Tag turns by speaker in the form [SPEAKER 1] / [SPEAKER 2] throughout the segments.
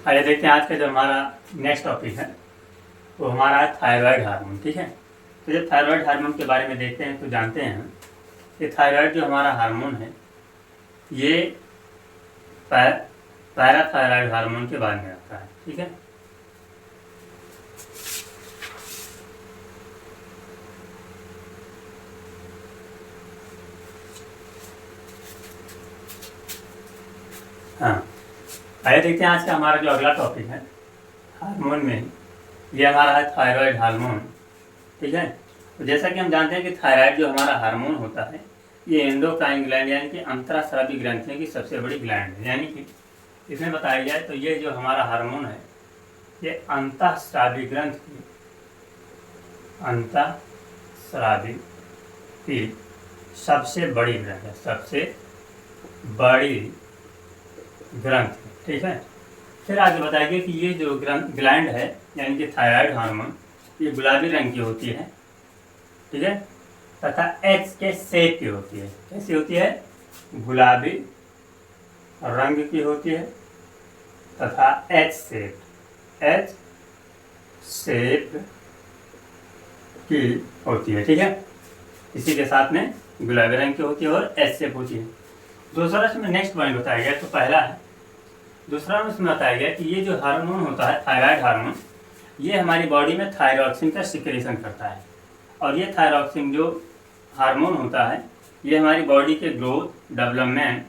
[SPEAKER 1] आइए देखते हैं आज का जो हमारा नेक्स्ट टॉपिक है वो हमारा है थायराइड हार्मोन। ठीक है, तो जब थायराइड हार्मोन के बारे में देखते हैं तो जानते हैं कि थायराइड जो हमारा हार्मोन है ये पैराथायराइड हार्मोन के बाद में आता है। ठीक है, हाँ आइए देखते हैं आज का हमारा जो अगला टॉपिक है हार्मोन में, ये हमारा है थायराइड हार्मोन। ठीक है, तो जैसा कि हम जानते हैं कि थायराइड जो हमारा हार्मोन होता है ये एंडोक्राइन ग्लैंड यानी कि अंतःस्रावी ग्रंथियों की सबसे बड़ी ग्लैंड है। यानी कि इसमें बताया जाए तो ये जो हमारा हार्मोन है ये अंतःस्रावी ग्रंथ की सबसे बड़ी ग्रंथ है, सबसे बड़ी ग्रंथ। ठीक है, फिर आगे बताएंगे कि ये जो ग्लैंड है यानी कि थायराइड हार्मोन ये गुलाबी रंग की होती है। ठीक है, तथा एच के शेप की होती है। कैसी होती है? गुलाबी रंग की होती है तथा एच शेप की होती है। ठीक है, इसी के साथ में गुलाबी रंग की होती है और एच शेप होती है। दूसरा इसमें नेक्स्ट पॉइंट बताया गया, तो पहला है दूसरा में इसमें बताया गया कि ये जो हार्मोन होता है थायराइड हार्मोन ये हमारी बॉडी में थायरॉक्सिन का सिक्रेशन करता है। और ये थायरॉक्सिन जो हार्मोन होता है ये हमारी बॉडी के ग्रोथ, डेवलपमेंट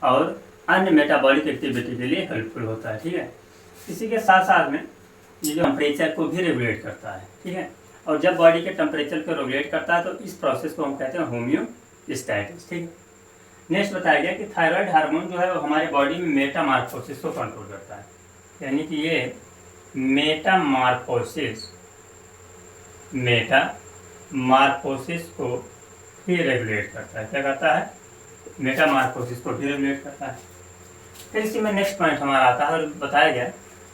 [SPEAKER 1] और अन्य मेटाबॉलिक एक्टिविटी के लिए हेल्पफुल होता है। ठीक है, इसी के साथ साथ में ये जो टेम्परेचर को भी रेगुलेट करता है। ठीक है, और जब बॉडी के टेम्परेचर को रेगुलेट करता है तो इस प्रोसेस को हम कहते हैं होम्योस्टैटिस। ठीक है, नेक्स्ट बताया गया कि थायराइड हार्मोन जो है वो हमारे बॉडी में मेटामॉर्फोसिस को कंट्रोल करता है। यानी कि ये मेटामॉर्फोसिस को भी रेगुलेट करता है। क्या करता है? मेटामॉर्फोसिस को भी रेगुलेट करता है। फिर इसी में नेक्स्ट पॉइंट हमारा आता है और बताया गया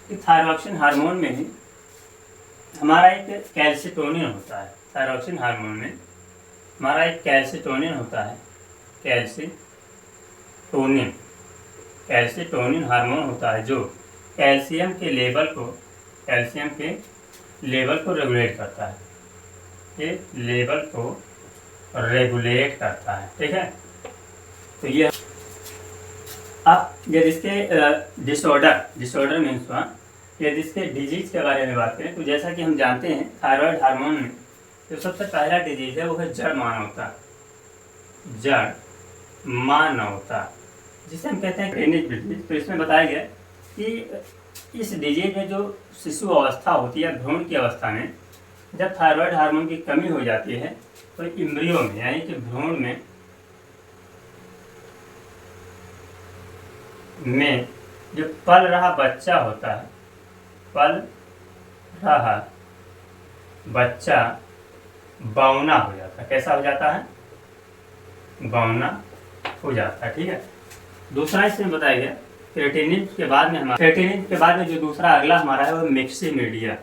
[SPEAKER 1] कि थायरॉक्सिन हार्मोन में ही हमारा एक कैल्सिटोनिन होता है। थायरॉक्सिन हार्मोन में हमारा एक कैल्सिटोनिन होता है, कैल्सिटोनिन हार्मोन होता है जो कैल्शियम के लेवल को रेगुलेट करता है। ये लेवल को रेगुलेट करता है। ठीक है, तो ये अब यदि इसके डिसऑर्डर मीन्स यदि इसके डिजीज के बारे में बात करें तो जैसा कि हम जानते हैं थायराइड हार्मोन में जो सबसे पहला डिजीज है वो है जड़ मानवता, जिसे हम कहते हैं क्रेनिक डिजीज। तो इसमें बताया गया कि इस डिजीज में जो शिशु अवस्था होती है, भ्रूण की अवस्था में जब थायराइड हार्मोन की कमी हो जाती है तो इम्ब्रियो में यानी कि भ्रूण में जो पल रहा बच्चा बौना हो जाता है। कैसा हो जाता है? बौना हो जाता है। ठीक है, दूसरा इसमें बताया गया क्रेटिनिन के बाद में जो दूसरा अगला हमारा है वो मिक्सीमीडिया।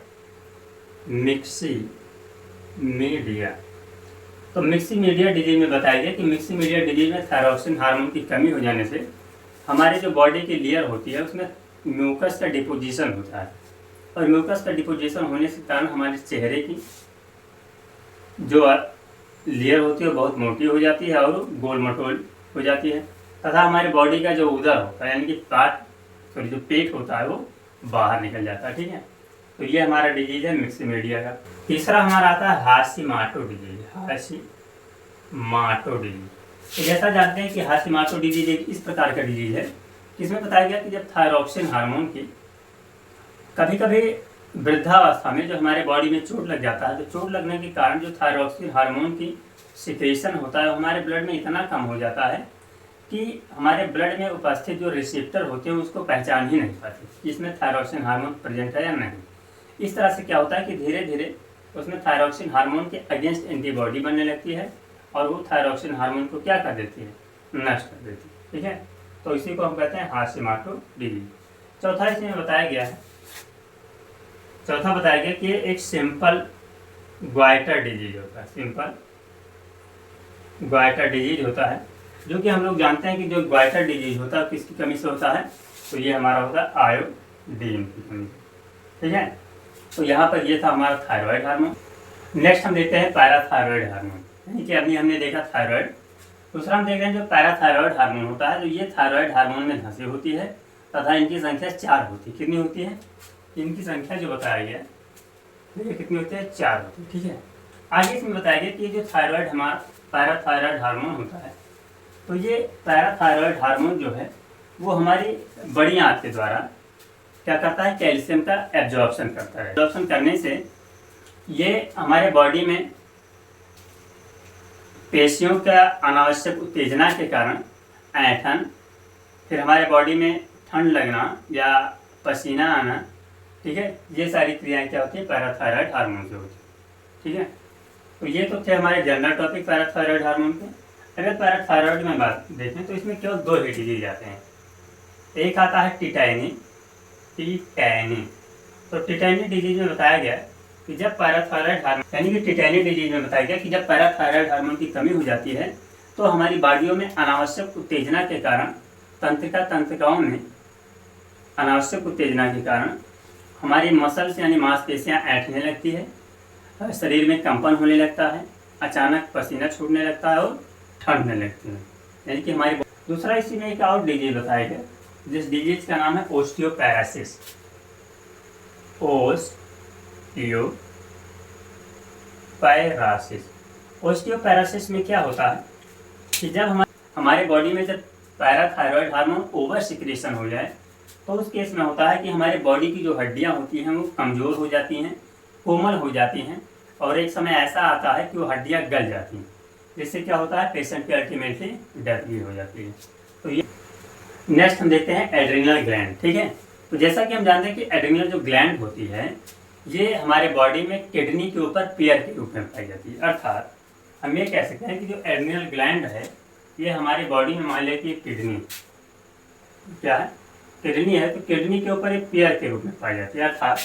[SPEAKER 1] तो मिक्सीमीडिया डिजीज में बताया गया कि मिक्सीमीडिया डिजीज में थायरॉक्सिन हार्मोन की कमी हो जाने से हमारे जो बॉडी की लेयर होती है उसमें म्यूकस का डिपोजिशन होता है। और म्यूकस का डिपोजिशन होने के कारण हमारे चेहरे की जो लेयर होती है बहुत मोटी हो जाती है और गोल मटोल हो जाती है तथा हमारी बॉडी का जो उदर होता है यानी कि जो पेट होता है वो बाहर निकल जाता है। ठीक है, तो ये हमारा डिजीज है मिक्सीमीडिया का। तीसरा हमारा आता है हाशिमोटो डिजीज। तो जैसा जानते हैं कि हाशिमोटो डिजीज एक इस प्रकार का डिजीज है जिसमें बताया गया कि जब थायरॉक्सिन हार्मोन की कभी कभी वृद्धावस्था में जो हमारे बॉडी में चोट लग जाता है तो चोट लगने के कारण जो थायरॉक्सिन हार्मोन की सिक्रेशन होता है हमारे ब्लड में इतना कम हो जाता है कि हमारे ब्लड में उपस्थित जो रिसेप्टर होते हैं उसको पहचान ही नहीं पाते कि इसमें थायरॉक्सिन हार्मोन प्रेजेंट है या नहीं। इस तरह से क्या होता है कि धीरे धीरे उसमें थायरॉक्सिन हार्मोन के अगेंस्ट एंटीबॉडी बनने लगती है और वो थायरॉक्सिन हार्मोन को क्या कर देती है? नष्ट कर देती है। ठीक है, तो इसी को हम कहते हैं हाशिमोटो डिजीज। चौथा इसमें बताया गया कि एक सिंपल ग्वाइटर डिजीज होता है जो कि हम लोग जानते हैं कि जो ग्वाइटर डिजीज होता है किसकी कमी से होता है? तो ये हमारा होता है आयोडीन की कमी। ठीक है, तो यहाँ पर ये था हमारा थायराइड हार्मोन। नेक्स्ट हम देखते हैं पैराथायरॉयड हार्मोन, यानी कि अभी हमने देखा थायराइड। दूसरा हम देख रहे हैं जो पैराथायरॉयड हार्मोन होता है, तो ये थायराइड हार्मोन में धंसी होती है तथा इनकी संख्या 4 होती है। कितनी होती है? इनकी संख्या जो बताया गया ये कितनी होती है? 4 होती है। ठीक है, आगे इसमें बताया गया कि जो थायराइड हमारा पैराथायरॉयड हार्मोन होता है, तो ये पैराथायरॉयड हार्मोन जो है वो हमारी बड़ी आंत के द्वारा क्या करता है? कैल्शियम का एब्जॉर्प्शन करता है। एब्जॉर्प्शन करने से ये हमारे बॉडी में पेशियों का अनावश्यक उत्तेजना के कारण ऐंठन, फिर हमारे बॉडी में ठंड लगना या पसीना आना, ठीक है, ये सारी क्रियाएं क्या होती है? पैराथायरॉयड हार्मोन से होती है। ठीक है, तो ये तो थे हमारे जनरल टॉपिक पैराथायरॉयड हार्मोन के। अगर पैराथायरॉयड में बात देखें तो इसमें केवल 2 डिजीज आते हैं। एक आता है टिटैनी। तो टिटैनी डिजीज में बताया गया कि जब पैराथायरॉयड हार्मोन, यानी कि टिटैनी डिजीज में बताया गया कि जब पैराथायरॉयड हार्मोन की कमी हो जाती है तो हमारी बॉडियों में अनावश्यक उत्तेजना के कारण तंत्रिकाओं में अनावश्यक उत्तेजना के कारण हमारी मसल्स यानी मांसपेशियां ऐंठने लगती है, शरीर में कंपन होने लगता है, अचानक पसीना छूटने लगता है और ठंडने लगती है, यानी कि हमारी। दूसरा इसी में एक और डिजीज बताया गया जिस डिजीज का नाम है ओस्टियोपैरासिस। ओस्टियोपैरासिस में क्या होता है कि जब हमारे बॉडी में जब पैराथायरॉयड हार्मोन ओवर सिक्रेशन हो जाए तो उस केस में होता है कि हमारे बॉडी की जो हड्डियां होती हैं वो कमज़ोर हो जाती हैं, कोमल हो जाती हैं, और एक समय ऐसा आता है कि वो हड्डियां गल जाती हैं, जिससे क्या होता है? पेशेंट की अल्टीमेटली डेथ भी हो जाती है। तो ये नेक्स्ट हम देखते हैं एड्रिनल ग्लैंड। ठीक है, तो जैसा कि हम जानते हैं कि एड्रिनल जो ग्लैंड होती है ये हमारे बॉडी में किडनी के ऊपर पेयर के रूप में पाई जाती है। अर्थात हम ये कह सकते हैं कि जो एड्रिनल ग्लैंड है ये हमारी बॉडी में, मान लें कि किडनी क्या है? किडनी है, तो किडनी के ऊपर एक पेयर के रूप में पाई जाती है। अर्थात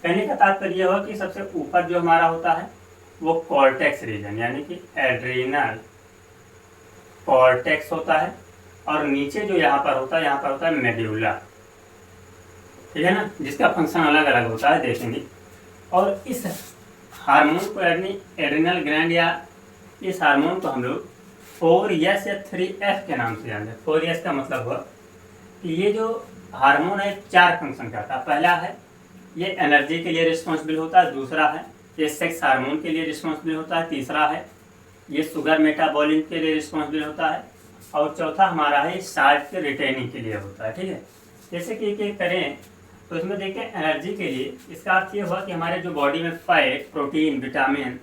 [SPEAKER 1] कहने का तात्पर्य यह हुआ कि सबसे ऊपर जो हमारा होता है वो कॉर्टेक्स रीजन, यानी कि एड्रिनल कॉर्टेक्स होता है, और नीचे जो यहाँ पर होता है मेड्यूला। ठीक है ना, जिसका फंक्शन अलग अलग होता है, देखेंगे। और इस हार्मोन को एड्रिनल ग्लैंड या इस हार्मोन को हम लोग 4S या 3F के नाम से जानते हैं। 4S का मतलब हुआ कि ये जो हार्मोन है 4 फंक्शन करता है। पहला है ये एनर्जी के लिए रिस्पॉन्सिबल होता है, दूसरा है ये सेक्स हार्मोन के लिए रिस्पॉन्सिबल होता है, तीसरा है ये शुगर मेटाबॉलिज्म के लिए रिस्पॉन्सिबल होता है, और चौथा हमारा है साल्ट के रिटेनिंग के लिए होता है। ठीक है, जैसे कि एक करें तो इसमें देखते हैं एनर्जी के लिए। इसका अर्थ ये हुआ कि हमारे जो बॉडी में फैट, प्रोटीन, विटामिन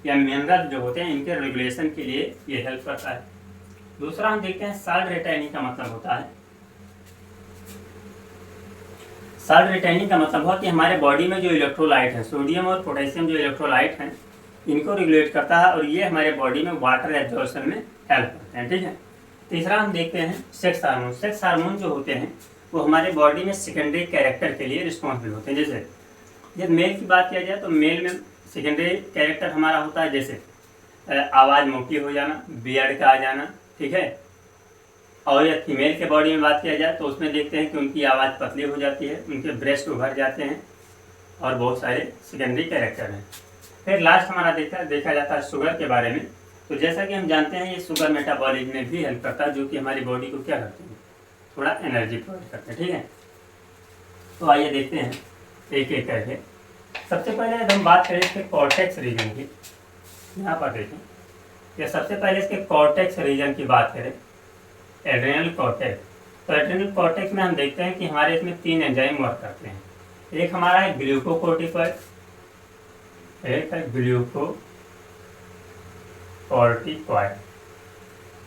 [SPEAKER 1] या मिनरल जो होते हैं इनके रेगुलेशन के लिए ये हेल्प करता है। दूसरा हम देखते हैं साल्ट रिटेनिंग का मतलब होता है, साल्ट रिटेनिंग का मतलब हुआ कि हमारे बॉडी में जो इलेक्ट्रोलाइट है, सोडियम और पोटेशियम जो इलेक्ट्रोलाइट हैं इनको रेगुलेट करता है, और ये हमारे बॉडी में वाटर एब्जॉर्प्शन में हेल्प करते हैं। ठीक है, तीसरा हम देखते हैं सेक्स हार्मोन। सेक्स हार्मोन जो होते हैं वो हमारे बॉडी में सेकेंडरी कैरेक्टर के लिए रिस्पॉन्सिबल होते हैं। जैसे जब मेल की बात किया जाए तो मेल में सेकेंडरी कैरेक्टर हमारा होता है जैसे आवाज़ मोटी हो जाना, बियर्ड का आ जाना। ठीक है, और या फीमेल के बॉडी में बात किया जाए तो उसमें देखते हैं कि उनकी आवाज़ पतली हो जाती है, उनके ब्रेस्ट उभर जाते हैं, और बहुत सारे सेकेंडरी कैरेक्टर हैं। फिर लास्ट हमारा देखा जाता है शुगर के बारे में। तो जैसा कि हम जानते हैं ये शुगर मेटाबॉलिज्म में भी हेल्प करता है, जो कि हमारी बॉडी को क्या करते हैं? थोड़ा एनर्जी प्रोवाइड करते हैं। ठीक है, तो आइए देखते हैं एक एक करके। सबसे पहले हम बात करें इसके कॉर्टेक्स रीजन की। यहाँ पर देखें, ये सबसे पहले इसके कॉर्टेक्स रीजन की बात करें, एड्रिनल कॉर्टेक्स। तो एड्रिनल कॉर्टेक्स में हम देखते हैं कि हमारे इसमें 3 एंजाइम वर्क करते हैं। एक हमारा है ग्लूकोकोर्टिकॉइड, एक है ग्लूकोकॉर्टिकॉइड,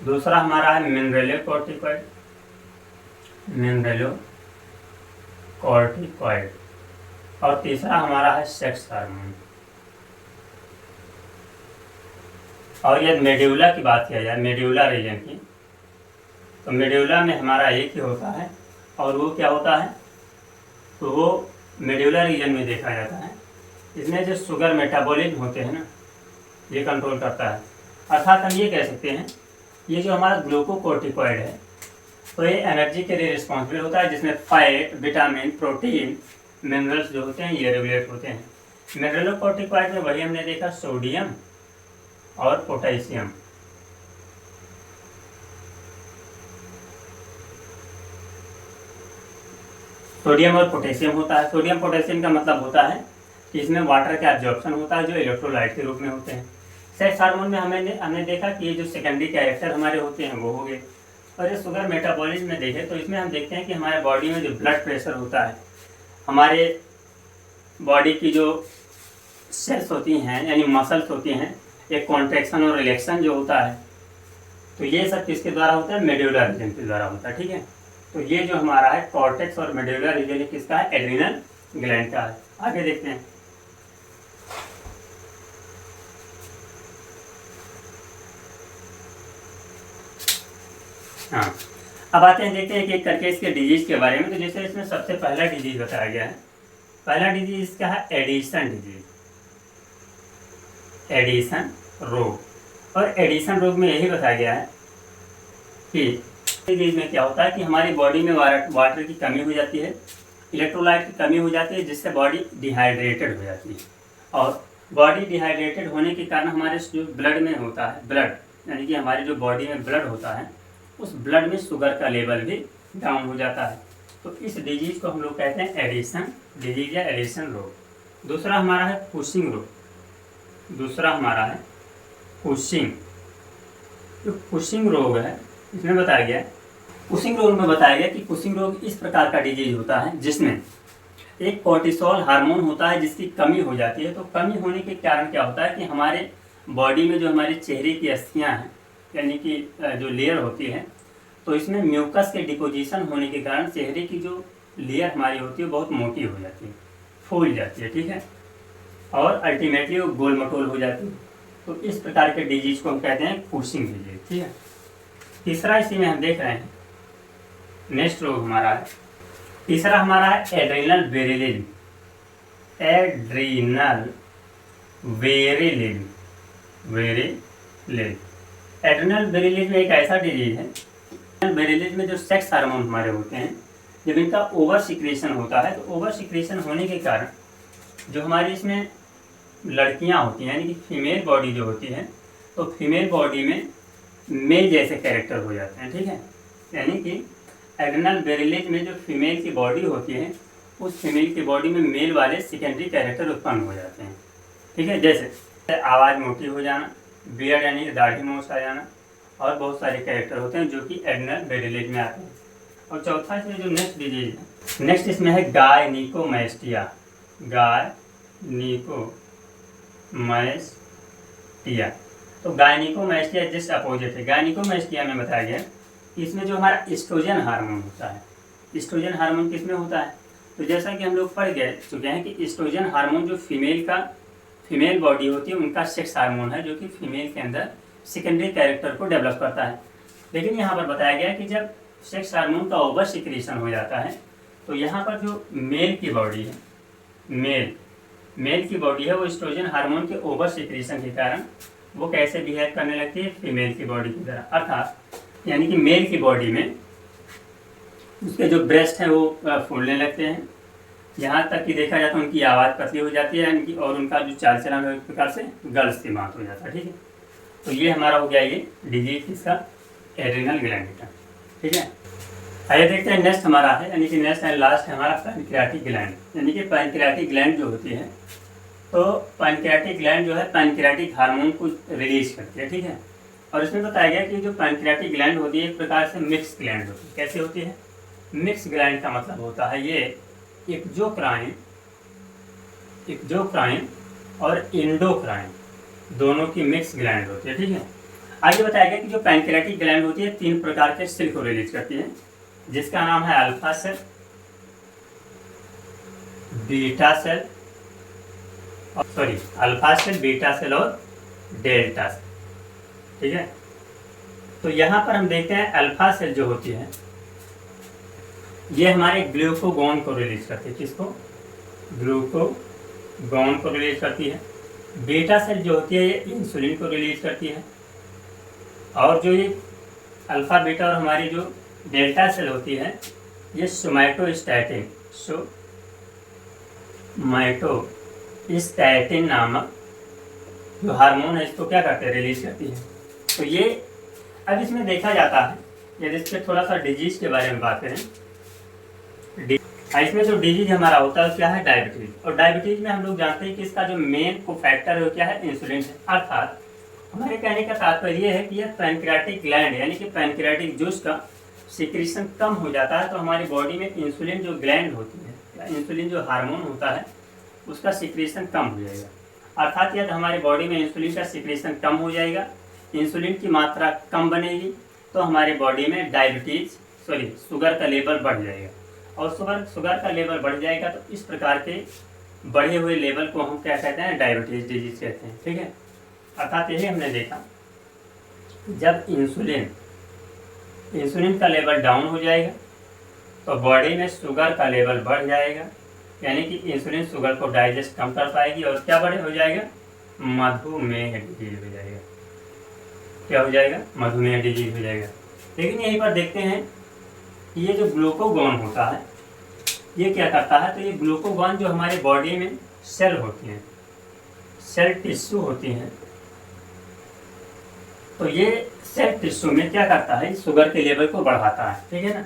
[SPEAKER 1] दूसरा हमारा है मिनरलोकॉर्टिकॉइड, और तीसरा हमारा है सेक्स हार्मोन। और यदि मेड्यूला की बात किया जाए, मेड्यूला रीजन की, तो मेड्यूला में हमारा एक ही होता है, और वो क्या होता है? तो वो मेड्यूला रीजन में देखा जाता है, इसमें जो शुगर मेटाबॉलिज्म होते हैं ना ये कंट्रोल करता है। अर्थात हम ये कह सकते हैं ये जो हमारा ग्लूकोकॉर्टिकॉइड है तो ये एनर्जी के लिए रिस्पॉन्सिबल होता है, जिसमें फैट, विटामिन, प्रोटीन, मिनरल्स जो होते हैं ये रेगुलेट होते हैं। मिनरलोकॉर्टिकॉइड में वही हमने देखा सोडियम और पोटेशियम। सोडियम और पोटेशियम होता है। सोडियम पोटेशियम का मतलब होता है कि इसमें वाटर का एब्जॉर्प्शन होता है जो इलेक्ट्रोलाइट के रूप में होते हैं। सेक्स हार्मोन में हमने देखा कि ये जो सेकेंडरी कैरेक्टर हमारे होते हैं वो हो गए। और ये शुगर मेटाबॉलिज्म में देखें तो इसमें हम देखते हैं कि हमारे बॉडी में जो ब्लड प्रेशर होता है, हमारे बॉडी की जो सेल्स होती हैं यानी मसल्स होती हैं, एक कॉन्ट्रैक्शन और रिलैक्शन जो होता है, तो ये सब किसके द्वारा होता है? मेडुलर रीजन के द्वारा होता है। ठीक है, तो ये जो हमारा है कॉर्टेक्स और मेडुलर रीजन किसका है? एड्रिनल ग्लैंड का है। आगे देखते हैं। हाँ, अब आते हैं, देखते हैं एक एक करके इसके डिजीज के बारे में। तो जैसे इसमें सबसे पहला डिजीज बताया गया है, पहला डिजीज इसका है एडिशन डिजीज, एडिशन रोग। और एडिशन रोग में यही बताया गया है कि डिजीज में क्या होता है कि हमारी बॉडी में वाटर की कमी हो जाती है, इलेक्ट्रोलाइट की कमी हो जाती है, जिससे बॉडी डिहाइड्रेटेड हो जाती है। और बॉडी डिहाइड्रेटेड होने के कारण हमारे जो ब्लड में होता है, ब्लड यानी कि हमारी जो बॉडी में ब्लड होता है, उस ब्लड में शुगर का लेवल भी डाउन हो जाता है। तो इस डिजीज को हम लोग कहते हैं एडिशन डिजीज या एडिशन रोग। दूसरा हमारा है कुशिंग रोग। दूसरा हमारा है कुशिंग। जो कुशिंग रोग है इसमें बताया गया, कुशिंग रोग में बताया गया कि कुशिंग रोग इस प्रकार का डिजीज होता है जिसमें एक कोर्टिसोल हार्मोन होता है जिसकी कमी हो जाती है। तो कमी होने के कारण क्या होता है कि हमारे बॉडी में जो हमारे चेहरे की अस्थियां हैं यानी कि जो लेयर होती है, तो इसमें म्यूकस के डिपोजिशन होने के कारण चेहरे की जो लेयर हमारी होती है बहुत मोटी हो जाती है, फूल जाती है। ठीक है, और अल्टीमेटली वो गोल मटोल हो जाती है। तो इस प्रकार के डिजीज को हम कहते हैं कुशिंग डिजीज। ठीक है, तीसरा इसी में हम देख रहे हैं, नेक्स्ट रोग हमारा है, तीसरा हमारा है एड्रिनल वेरिलिज्म। एड्रिनल वेरिलिज्म, वेरिलिज्म। एड्रिनल वेरिलिज्म एक ऐसा डिजीज है, एड्रिनल वेरिलिज्म में जो सेक्स हार्मोन हमारे होते हैं, जब इनका ओवर सिक्रेशन होता है, तो ओवर सिक्रेशन होने के कारण जो हमारी इसमें लड़कियां होती हैं यानी कि फीमेल बॉडी जो होती है, तो फीमेल बॉडी में मेल जैसे कैरेक्टर हो जाते हैं। ठीक है, यानी कि एड्रिनल वेरिलिज्म में जो फीमेल की बॉडी होती है, उस फीमेल की बॉडी में मेल वाले सेकेंडरी कैरेक्टर उत्पन्न हो जाते हैं। ठीक है, जैसे आवाज़ मोटी हो जाना, बियर्ड यानी दाढ़ी मूंछ आ जाना, और बहुत सारे कैरेक्टर होते हैं जो कि एड्रिनल वेरिलिज्म में आते हैं। और चौथा इसमें जो नेक्स्ट डिजीज है, नेक्स्ट इसमें है गायनिकोमैस्टिया। गायनिकोमैस्टिया, तो गायनिकोमैस्टिया जस्ट अपोजिट है। गायनिकोमैस्टिया में बताया गया कि इसमें जो हमारा एस्ट्रोजन हार्मोन होता है, एस्ट्रोजन हार्मोन किसमें होता है? तो जैसा कि हम लोग पढ़ गए चुके हैं कि एस्ट्रोजन हार्मोन जो फीमेल बॉडी होती है उनका सेक्स हार्मोन है, जो कि फीमेल के अंदर सेकेंडरी कैरेक्टर को डेवलप करता है। लेकिन यहाँ पर बताया गया कि जब सेक्स हार्मोन का ओवर सिक्रेशन हो जाता है, तो यहाँ पर जो मेल की बॉडी है, मेल की बॉडी है, वो एस्ट्रोजन हार्मोन के ओवर सिक्रेशन के कारण वो कैसे बिहेव करने लगती है? फीमेल की बॉडी की तरह। अर्थात यानी कि मेल की बॉडी में उसके जो ब्रेस्ट हैं वो फूलने लगते हैं, यहाँ तक कि देखा जाता है उनकी आवाज़ पतली हो जाती है यानी कि, और उनका जो चाल चलन है एक प्रकार से गर्ल्स की बात हो जाता है। ठीक है, तो ये हमारा हो गया ये डिजीज किसका? एड्रिनल ग्लैंड का। ठीक है, आइए देखते हैं नेक्स्ट हमारा है, यानी कि नेक्स्ट एंड लास्ट है हमारा पैनक्रियाटिक ग्लैंड। यानी कि पैनक्रियाटिक ग्लैंड जो होती है, तो पैनक्रियाटिक ग्लैंड जो है पैनक्रियाटिक हार्मोन को रिलीज करती है। ठीक है, और इसमें बताया गया कि जो पैनक्रियाटिक ग्लैंड होती है एक प्रकार से मिक्स ग्लैंड होती है। कैसे होती है? मिक्स ग्लैंड का मतलब होता है ये एक्सोक्राइन और एंडोक्राइन दोनों की मिक्स ग्लैंड होती है। ठीक है, आगे बताया गया कि जो पैनक्रियाटिक ग्लैंड होती है 3 प्रकार के सेल को रिलीज करती है, जिसका नाम है alpha cell, beta cell, alpha cell, beta cell और डेल्टा सेल। ठीक है, तो यहाँ पर हम देखते हैं अल्फा सेल जो होती है ये हमारे ग्लूकागोन को रिलीज करती है। किसको? ग्लूकागोन को रिलीज करती है। बीटा सेल जो होती है ये इंसुलिन को रिलीज करती है। और जो ये अल्फा बीटा और हमारी जो डेल्टा सेल होती है, ये सोमैटोस्टैटिन नामक जो हार्मोन है इसको क्या करते हैं, रिलीज करती है। तो ये अब इसमें देखा जाता है, यदि इस पर थोड़ा सा डिजीज के बारे में बात करें, इसमें जो डिजीज हमारा होता है क्या है, डायबिटीज। और डायबिटीज में हम लोग जानते हैं कि इसका जो मेन को फैक्टर है वो क्या है, इंसुलिन है। अर्थात हमारे कहने का तात्पर्य यह है कि यह पैनक्रियाटिक ग्लैंड यानी कि पैनक्रियाटिक जूस का सिक्रीशन कम हो जाता है, तो हमारी बॉडी में इंसुलिन जो ग्लैंड होती है या इंसुलिन जो हार्मोन होता है उसका सिक्रीशन कम हो जाएगा। अर्थात यदि हमारी बॉडी में इंसुलिन का सिक्रीशन कम हो जाएगा, इंसुलिन की मात्रा कम बनेगी, तो हमारे बॉडी में शुगर का लेवल बढ़ जाएगा। और शुगर का लेवल बढ़ जाएगा तो इस प्रकार के बढ़े हुए लेवल को हम क्या कहते हैं, डायबिटीज डिजीज कहते हैं। ठीक है, अर्थात यही हमने देखा, जब इंसुलिन का लेवल डाउन हो जाएगा तो बॉडी में शुगर का लेवल बढ़ जाएगा, यानी कि इंसुलिन शुगर को डाइजेस्ट कम कर पाएगी और क्या बड़े हो जाएगा, मधुमेह डिजीज हो जाएगा। क्या हो जाएगा, मधुमेह डिजीज हो जाएगा। लेकिन यहीं पर देखते हैं कि ये जो ग्लूकागॉन होता है ये क्या करता है, तो ये ग्लूकागॉन जो हमारे बॉडी में सेल होती हैं, सेल टिश्यू होती हैं, तो ये सेल टिश्यू में क्या करता है, शुगर के लेवल को बढ़ाता है। ठीक है ना,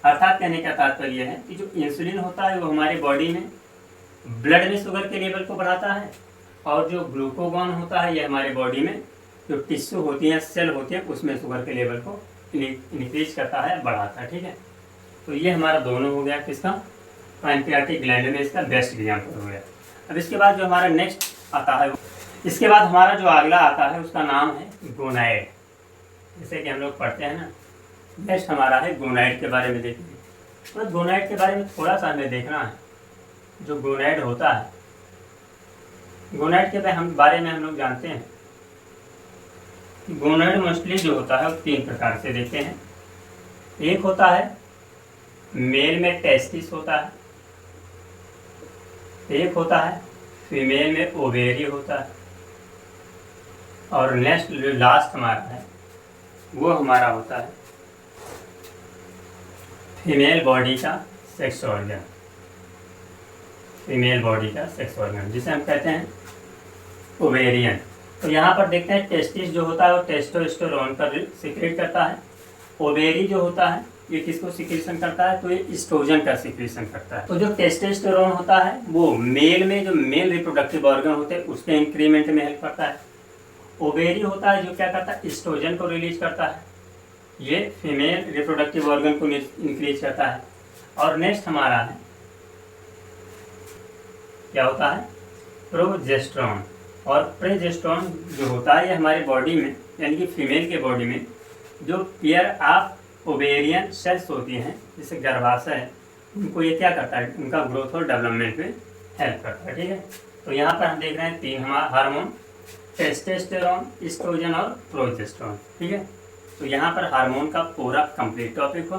[SPEAKER 1] अर्थात कहने का तात्पर्य है कि जो इंसुलिन होता है वो हमारे बॉडी में ब्लड में शुगर के लेवल को बढ़ाता है, और जो ग्लूकागॉन होता है ये हमारे बॉडी में जो टिश्यू होती हैं, सेल होती हैं, उसमें शुगर के लेवल को इंक्रीज करता है, बढ़ाता है। ठीक है, तो ये हमारा दोनों हो गया किसका, पैनक्रियाटिक ग्लैंड में इसका बेस्ट एग्जाम्पल हो गया। अब इसके बाद जो हमारा नेक्स्ट आता है, इसके बाद हमारा जो अगला आता है उसका नाम है गोनाइड। जैसे कि हम लोग पढ़ते हैं ना, नेक्स्ट हमारा है गोनाइड के बारे में देखेंगे। तो गोनाइड के बारे में थोड़ा सा हमें देखना है। जो गोनाइड होता है, गोनाइड के बारे में हम लोग जानते हैं, गोनाइड मोस्टली जो होता है वो 3 प्रकार से देखते हैं। एक होता है मेल में टेस्टिस होता है, एक होता है फीमेल में ओवेरी होता है, और नेक्स्ट जो लास्ट हमारा है वो हमारा होता है फीमेल बॉडी का सेक्स ऑर्गन, फीमेल बॉडी का सेक्स ऑर्गन जिसे हम कहते हैं ओवेरियन। तो यहाँ पर देखते हैं टेस्टिस जो होता है वो टेस्टोस्टेरोन का सिक्रेट करता है, ओवेरी जो होता है ये किसको सिक्रेशन करता है, तो ये एस्ट्रोजन का सिक्रेशन करता है। तो जो टेस्टोस्टेरोन होता है वो मेल में जो मेल रिप्रोडक्टिव ऑर्गन होते हैं उसके इंक्रीमेंट में हेल्प करता है। ओवेरी होता है जो क्या करता है, एस्ट्रोजन को रिलीज करता है, ये फीमेल रिप्रोडक्टिव ऑर्गन को इंक्रीज करता है। और नेक्स्ट हमारा है क्या होता है, प्रोजेस्टेरोन। और प्रोजेस्टेरोन जो होता है ये हमारी बॉडी में यानी कि फीमेल के बॉडी में जो पेयर ऑफ ओवेरियन सेल्स होती हैं जैसे गर्भाशय है, उनको ये क्या करता है, उनका ग्रोथ और डेवलपमेंट में हेल्प करता है। ठीक है, तो यहाँ पर हम देख रहे हैं 3 हमारा हार्मोन, टेस्टोस्टेरोन, एस्ट्रोजन और प्रोजेस्टेरोन। ठीक है, तो यहाँ पर हार्मोन का पूरा कंप्लीट टॉपिक हुआ।